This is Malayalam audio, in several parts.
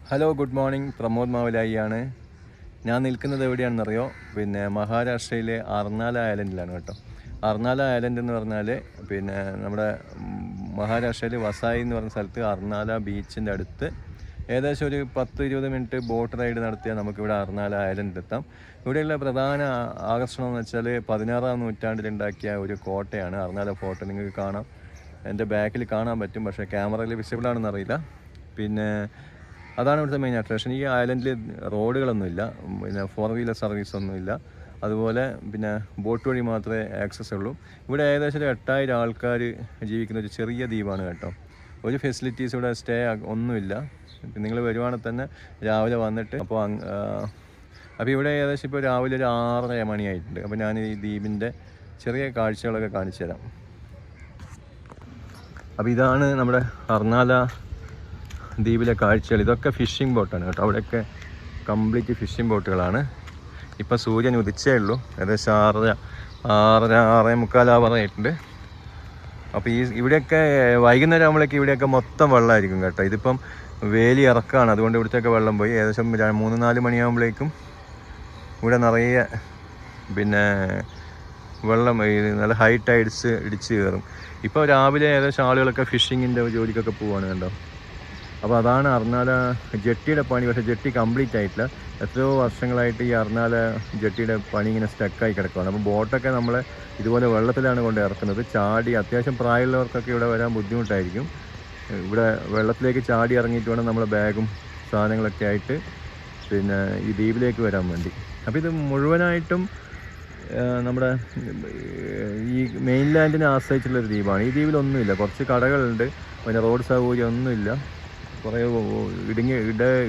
Hello, good morning. പ്രമോദ് മാവലായിയാണ്. ഞാൻ നിൽക്കുന്നത് എവിടെയാണെന്നറിയോ? മഹാരാഷ്ട്രയിലെ അർനാല ഐലൻഡിലാണ് കേട്ടോ. അർനാല ഐലൻഡ് എന്ന് പറഞ്ഞാൽ നമ്മുടെ മഹാരാഷ്ട്രയിൽ വസായി എന്ന് പറഞ്ഞ സ്ഥലത്ത് അർനാല ബീച്ചിൻ്റെ അടുത്ത് ഏകദേശം ഒരു 10-20 മിനിറ്റ് ബോട്ട് റൈഡ് നടത്തിയാൽ നമുക്കിവിടെ അർനാല ഐലൻഡിലെത്താം. ഇവിടെയുള്ള പ്രധാന ആകർഷണം എന്ന് വെച്ചാൽ 16-ാം നൂറ്റാണ്ടിലുണ്ടാക്കിയ ഒരു കോട്ടയാണ് അർനാല ഫോർട്ട്. നിങ്ങൾക്ക് കാണാം, എൻ്റെ ബാക്കിൽ കാണാൻ പറ്റും, പക്ഷേ ക്യാമറയിൽ വിസിബിൾ ആണെന്ന് അറിയില്ല. അതാണ് ഇവിടുത്തെ മെയിൻ അട്രാക്ഷൻ. ഈ ഐലൻഡിൽ റോഡുകളൊന്നുമില്ല, 4 വീലർ സർവീസ് ഒന്നുമില്ല. അതുപോലെ ബോട്ട് വഴി മാത്രമേ ആക്സസ് ഉള്ളൂ. ഇവിടെ ഏകദേശം ഒരു 8000 ആൾക്കാർ ജീവിക്കുന്ന ഒരു ചെറിയ ദ്വീപാണ് കേട്ടോ. ഒരു ഫെസിലിറ്റീസ് ഇവിടെ സ്റ്റേ ഒന്നുമില്ല. നിങ്ങൾ വരുവാണെങ്കിൽ തന്നെ രാവിലെ വന്നിട്ട് അപ്പോൾ ഇവിടെ ഏകദേശം ഇപ്പോൾ രാവിലെ ഒരു 6:30 മണിയായിട്ടുണ്ട്. അപ്പോൾ ഞാൻ ഈ ദ്വീപിൻ്റെ ചെറിയ കാഴ്ചകളൊക്കെ കാണിച്ചു തരാം. അപ്പോൾ ഇതാണ് നമ്മുടെ അർനാല ദ്വീപിലെ കാഴ്ചകൾ. ഇതൊക്കെ ഫിഷിംഗ് ബോട്ടാണ് കേട്ടോ. അവിടെയൊക്കെ കംപ്ലീറ്റ് ഫിഷിംഗ് ബോട്ടുകളാണ്. ഇപ്പം സൂര്യൻ ഉദിച്ചേ ഉള്ളൂ. ഏകദേശം 6:45 ആയിട്ടുണ്ട്. അപ്പോൾ ഇവിടെയൊക്കെ വൈകുന്നേരം ആകുമ്പോഴേക്ക് ഇവിടെയൊക്കെ മൊത്തം വെള്ളമായിരിക്കും കേട്ടോ. ഇതിപ്പം വേലി ഇറക്കമാണ്, അതുകൊണ്ട് ഇവിടുത്തെയൊക്കെ വെള്ളം പോയി. ഏകദേശം 3-4 മണിയാകുമ്പോഴേക്കും ഇവിടെ നിറയെ വെള്ളം, നല്ല ഹൈ ടൈഡ്സ് ഇടിച്ച് കയറും. ഇപ്പോൾ രാവിലെ ഏകദേശം ആളുകളൊക്കെ ഫിഷിങ്ങിൻ്റെ ജോലിക്കൊക്കെ പോവുകയാണ് കണ്ടോ. അപ്പോൾ അതാണ് അർനാല ജെട്ടിയുടെ പണി. പക്ഷേ ജെട്ടി കംപ്ലീറ്റ് ആയിട്ടില്ല. എത്രയോ വർഷങ്ങളായിട്ട് ഈ അർനാല ജെട്ടിയുടെ പണി ഇങ്ങനെ സ്റ്റക്കായി കിടക്കുകയാണ്. അപ്പോൾ ബോട്ടൊക്കെ നമ്മളെ ഇതുപോലെ വെള്ളത്തിലാണ് കൊണ്ട് ഇറക്കുന്നത്. ചാടി അത്യാവശ്യം പ്രായമുള്ളവർക്കൊക്കെ ഇവിടെ വരാൻ ബുദ്ധിമുട്ടായിരിക്കും. ഇവിടെ വെള്ളത്തിലേക്ക് ചാടി ഇറങ്ങിയിട്ട് വേണം നമ്മളെ ബാഗും സാധനങ്ങളൊക്കെ ആയിട്ട് ഈ ദ്വീപിലേക്ക് വരാൻ വേണ്ടി. അപ്പോൾ ഇത് മുഴുവനായിട്ടും നമ്മുടെ ഈ മെയിൻലാൻഡിനെ ആശ്രയിച്ചുള്ളൊരു ദ്വീപാണ്. ഈ ദ്വീപിലൊന്നുമില്ല, കുറച്ച് കടകളുണ്ട്, റോഡ് സൗകര്യം ഒന്നുമില്ല, കുറേ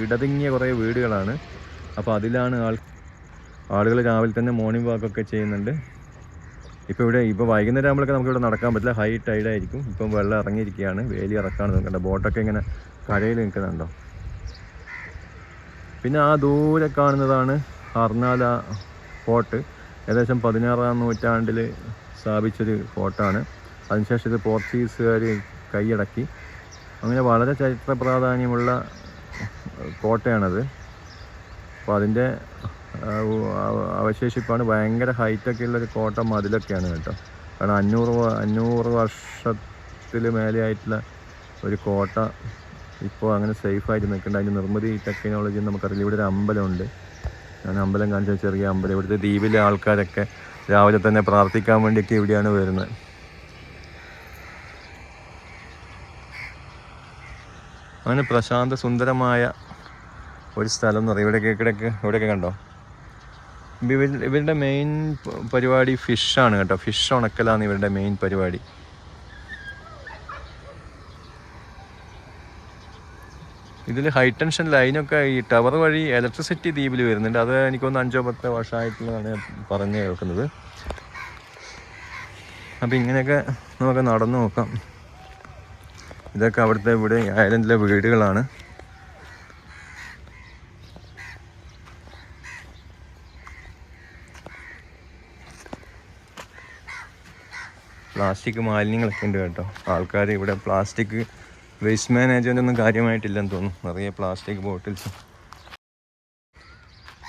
ഇടതിങ്ങിയ കുറേ വീടുകളാണ്. അപ്പോൾ അതിലാണ് ആളുകൾ രാവിലെ തന്നെ മോർണിംഗ് വാക്കൊക്കെ ചെയ്യുന്നുണ്ട്. ഇപ്പോൾ വൈകുന്നേരം ആകുമ്പോഴൊക്കെ നമുക്കിവിടെ നടക്കാൻ പറ്റില്ല, ഹൈ ടൈഡായിരിക്കും. ഇപ്പം വെള്ളം ഇറങ്ങിയിരിക്കുകയാണ്, വേലി ഇറക്കാണ് നോക്കണ്ട. ബോട്ടൊക്കെ ഇങ്ങനെ കരയിൽ നിൽക്കുന്നുണ്ടോ. പിന്നെ ആ ദൂരെ കാണുന്നതാണ് അർനാല ഫോർട്ട്. ഏകദേശം 16-ാം നൂറ്റാണ്ടിൽ സ്ഥാപിച്ചൊരു ഫോർട്ടാണ്. അതിനുശേഷം ഇത് പോർച്ചുഗീസുകാർ കൈയടക്കി. അങ്ങനെ വളരെ ചരിത്ര പ്രാധാന്യമുള്ള കോട്ടയാണത്. അപ്പോൾ അതിൻ്റെ അവശേഷിപ്പാണ്. ഭയങ്കര ഹൈറ്റൊക്കെ ഉള്ളൊരു കോട്ട, മതിലൊക്കെയാണ് കേട്ടോ. കാരണം 500 വർഷത്തിൽ മേലെ ആയിട്ടുള്ള ഒരു കോട്ട ഇപ്പോൾ അങ്ങനെ സേഫായിട്ട് നിൽക്കുന്നുണ്ട്. അതിൻ്റെ നിർമ്മിതി ടെക്നോളജി നമുക്കറിയില്ല. ഇവിടെ ഒരു അമ്പലമുണ്ട്, ഞാൻ അമ്പലം കാണിച്ച ചെറിയ അമ്പലം. ഇവിടുത്തെ ദ്വീപിലെ ആൾക്കാരൊക്കെ രാവിലെ തന്നെ പ്രാർത്ഥിക്കാൻ വേണ്ടിയൊക്കെ ഇവിടെയാണ് വരുന്നത്. അങ്ങനെ പ്രശാന്ത സുന്ദരമായ ഒരു സ്ഥലം എന്ന് പറയും. ഇവിടെയൊക്കെ കണ്ടോ. ഇവരുടെ മെയിൻ പരിപാടി ഫിഷാണ് കേട്ടോ. ഫിഷ് ഉണക്കലാണ് ഇവരുടെ മെയിൻ പരിപാടി. ഇതിൽ ഹൈ ടെൻഷൻ ലൈനൊക്കെ ഈ ടവർ വഴി ഇലക്ട്രിസിറ്റി ദ്വീപിൽ വരുന്നുണ്ട്. അത് എനിക്കൊന്ന് 5-10 വർഷമായിട്ടുള്ളതാണ് പറഞ്ഞു കേൾക്കുന്നത്. അപ്പോൾ ഇങ്ങനെയൊക്കെ നമുക്ക് നടന്നു നോക്കാം. ഇതൊക്കെ ഇവിടെ ഐലൻഡിലെ വീടുകളാണ്. പ്ലാസ്റ്റിക് മാലിന്യങ്ങളൊക്കെ ഉണ്ട് കേട്ടോ. ആൾക്കാർ ഇവിടെ പ്ലാസ്റ്റിക് വേസ്റ്റ് മാനേജ്മെൻ്റ് ഒന്നും കാര്യമായിട്ടില്ലെന്ന് തോന്നുന്നു. നിറയെ പ്ലാസ്റ്റിക് ബോട്ടിൽസ്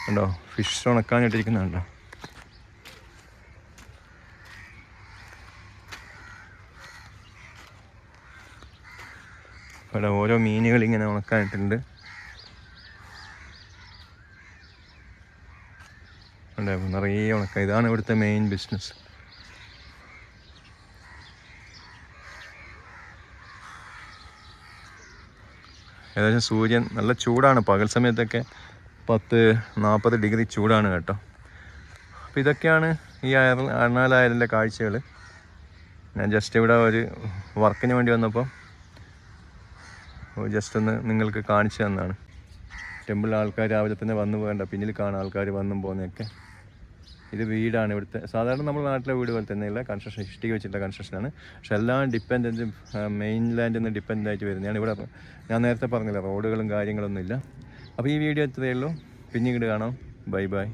ഉണ്ടോ. ഫിഷ് ഉണക്കാനിട്ടിരിക്കുന്നുണ്ടോ. ഇവിടെ ഓരോ മീനുകൾ ഇങ്ങനെ ഉണക്കാനിട്ടുണ്ട്. നിറയെ ഉണക്ക. ഇതാണ് ഇവിടുത്തെ മെയിൻ ബിസിനസ്. ഏകദേശം സൂര്യൻ നല്ല ചൂടാണ്. പകൽ സമയത്തൊക്കെ 10-40 ഡിഗ്രി ചൂടാണ് കേട്ടോ. അപ്പോൾ ഇതൊക്കെയാണ് ഈ അർനാല ഐലൻഡിലെ കാഴ്ചകൾ. ഞാൻ ജസ്റ്റ് ഇവിടെ ഒരു വർക്കിന് വേണ്ടി വന്നപ്പോൾ ജസ്റ്റ് ഒന്ന് നിങ്ങൾക്ക് കാണിച്ചു തന്നതാണ്. ടെമ്പിൾ ആൾക്കാർ രാവിലെ തന്നെ വന്നു പോകേണ്ട, പിന്നിൽ കാണാൻ ആൾക്കാർ വന്നും പോകുന്നതൊക്കെ. ഇത് വീടാണ് ഇവിടുത്തെ. സാധാരണ നമ്മുടെ നാട്ടിലെ വീട് പോലെ തന്നെയുള്ള കൺസ്ട്രക്ഷൻ, ഇഷ്ടിക വെച്ചിട്ടുള്ള കൺസ്ട്രക്ഷനാണ്. പക്ഷെ എല്ലാം ഡിപ്പെൻഡൻറ്റ് മെയിൻലാൻഡിൽ നിന്ന് ഡിപ്പെൻഡ് ആയിട്ട് വരുന്നതാണ്. ഇവിടെ ഞാൻ നേരത്തെ പറഞ്ഞില്ല, റോഡുകളും കാര്യങ്ങളൊന്നും ഇല്ല. അപ്പോൾ ഈ വീഡിയോ ഇത്രയേ ഉള്ളൂ. പിന്നീട് കാണാം. Bye bye.